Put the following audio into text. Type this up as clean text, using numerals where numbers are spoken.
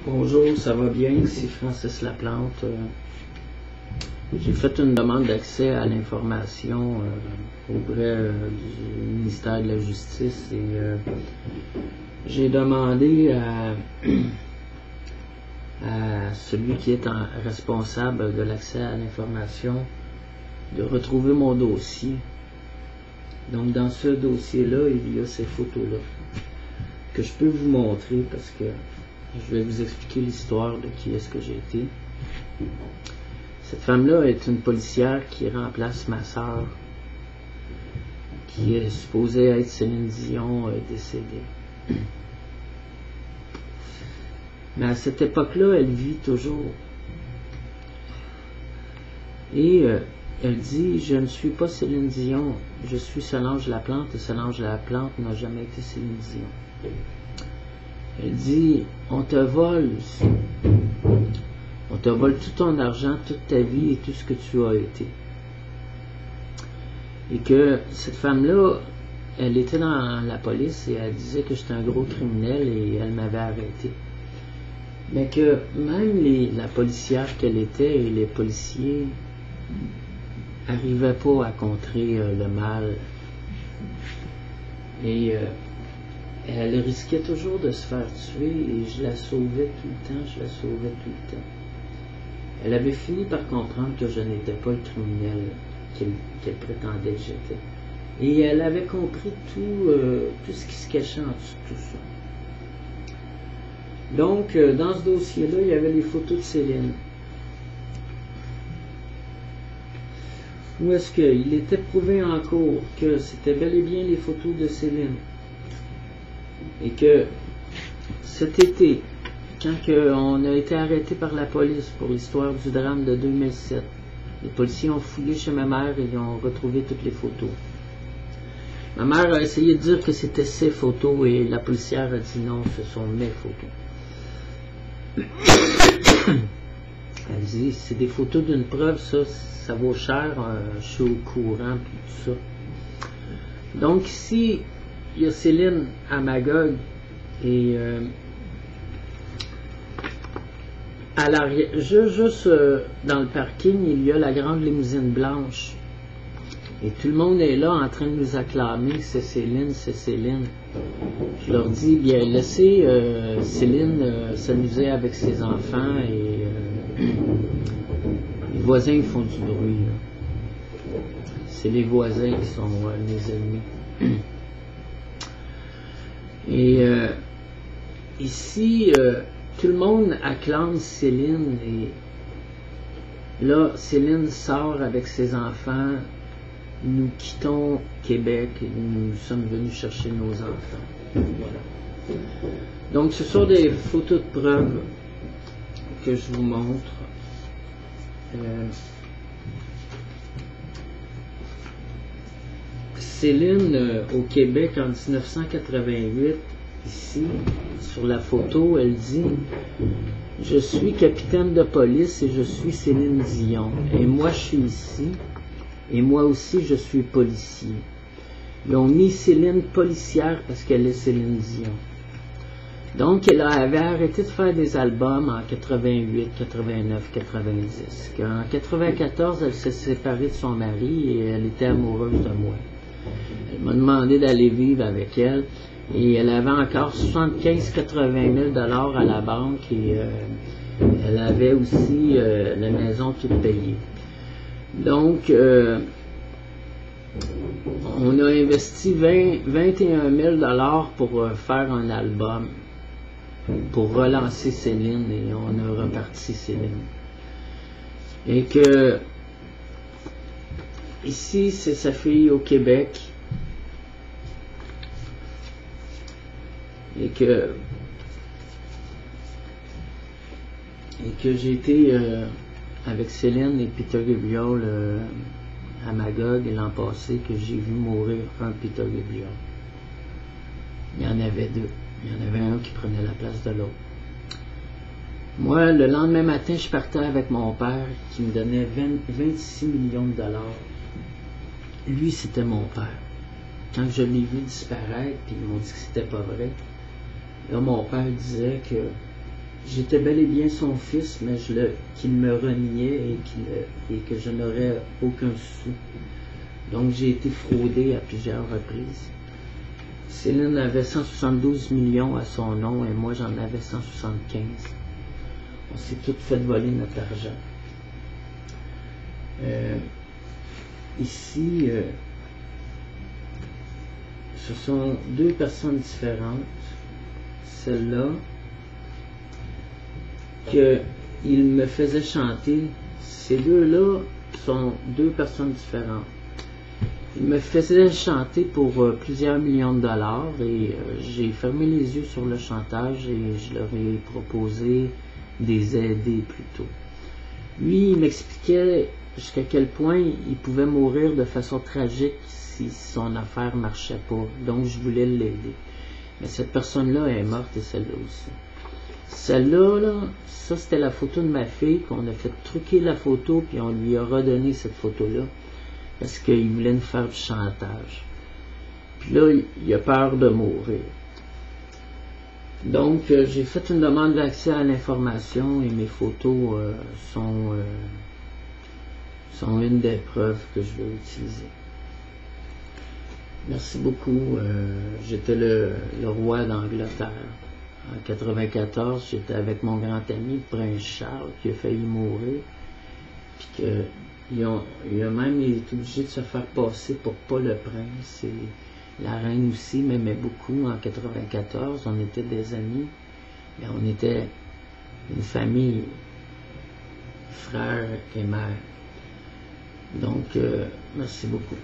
Bonjour, ça va bien? Ici Francis Laplante. J'ai fait une demande d'accès à l'information auprès du ministère de la Justice et j'ai demandé à celui qui est responsable de l'accès à l'information de retrouver mon dossier. Donc dans ce dossier-là, il y a ces photos-là que je peux vous montrer parce que je vais vous expliquer l'histoire de qui est-ce que j'ai été. Cette femme-là est une policière qui remplace ma sœur, qui est supposée être Céline Dion, décédée. Mais à cette époque-là, elle vit toujours. Et elle dit, je ne suis pas Céline Dion, je suis Solange Laplante, et Solange Laplante n'a jamais été Céline Dion. Elle dit, on te vole tout ton argent, toute ta vie et tout ce que tu as été. Et que cette femme-là, elle était dans la police et elle disait que j'étais un gros criminel et elle m'avait arrêté. Mais que même la policière qu'elle était et les policiers n'arrivaient pas à contrer le mal. Et elle risquait toujours de se faire tuer et je la sauvais tout le temps, Elle avait fini par comprendre que je n'étais pas le criminel qu'elle prétendait que j'étais. Et elle avait compris tout ce qui se cachait en dessous de tout ça. Donc, dans ce dossier-là, il y avait les photos de Céline. Où est-ce qu'il était prouvé en cours que c'était bel et bien les photos de Céline. Et que cet été, quand on a été arrêté par la police pour l'histoire du drame de 2007, les policiers ont fouillé chez ma mère et ils ont retrouvé toutes les photos. Ma mère a essayé de dire que c'était ses photos et la policière a dit non, ce sont mes photos. Elle dit, c'est des photos d'une preuve, ça vaut cher, je suis au courant, puis tout ça. Donc ici, il y a Céline à Magog et à l'arrière, juste dans le parking, il y a la grande limousine blanche. Et tout le monde est là en train de nous acclamer, c'est Céline, c'est Céline. Je leur dis, bien, laissez Céline s'amuser avec ses enfants et les voisins ils font du bruit. C'est les voisins qui sont mes ennemis. Et ici, tout le monde acclame Céline et là, Céline sort avec ses enfants. Nous quittons Québec et nous sommes venus chercher nos enfants. Voilà. Donc, ce sont des photos de preuve que je vous montre. Céline, au Québec, en 1988, ici, sur la photo, elle dit « Je suis capitaine de police et je suis Céline Dion. Et moi, je suis ici. Et moi aussi, je suis policier. » Ils ont mis Céline policière parce qu'elle est Céline Dion. Donc, elle avait arrêté de faire des albums en 88, 89, 90. En 94, elle s'est séparée de son mari et elle était amoureuse de moi. Elle m'a demandé d'aller vivre avec elle et elle avait encore 75-80 000 $ à la banque et elle avait aussi la maison toute payée. Donc, on a investi 21 000 $ pour faire un album, pour relancer Céline et on a reparti Céline. Et que ici, c'est sa fille au Québec. Et que j'ai été avec Céline et Peter Gabriel à Magog l'an passé, que j'ai vu mourir un Peter Gabriel. Il y en avait deux. Il y en avait un qui prenait la place de l'autre. Moi, le lendemain matin, je partais avec mon père qui me donnait 26 millions de $. Lui, c'était mon père. Quand je l'ai vu disparaître, puis ils m'ont dit que c'était pas vrai, là, mon père disait que j'étais bel et bien son fils, mais qu'il me reniait et que je n'aurais aucun sou. Donc j'ai été fraudé à plusieurs reprises. Céline avait 172 millions à son nom et moi j'en avais 175. On s'est tout fait voler notre argent. Ici, ce sont deux personnes différentes. Celle-là, qu'il me faisait chanter. Ces deux-là sont deux personnes différentes. Il me faisait chanter pour plusieurs millions de dollars et j'ai fermé les yeux sur le chantage et je leur ai proposé des aider plutôt. Lui, il m'expliquait jusqu'à quel point il pouvait mourir de façon tragique si son affaire marchait pas. Donc je voulais l'aider. Mais cette personne-là est morte et celle-là aussi. Celle-là, là, ça c'était la photo de ma fille qu'on a fait truquer la photo puis on lui a redonné cette photo-là parce qu'il voulait nous faire du chantage. Puis là, il a peur de mourir. Donc, j'ai fait une demande d'accès à l'information et mes photos sont une des preuves que je vais utiliser. Merci beaucoup. J'étais le roi d'Angleterre. En 1994, j'étais avec mon grand ami, le prince Charles, qui a failli mourir. Puis qu'il a même été obligé de se faire passer pour pas le prince. Et la reine aussi m'aimait beaucoup en 1994. On était des amis. Mais on était une famille, frère et mère. Donc, merci beaucoup.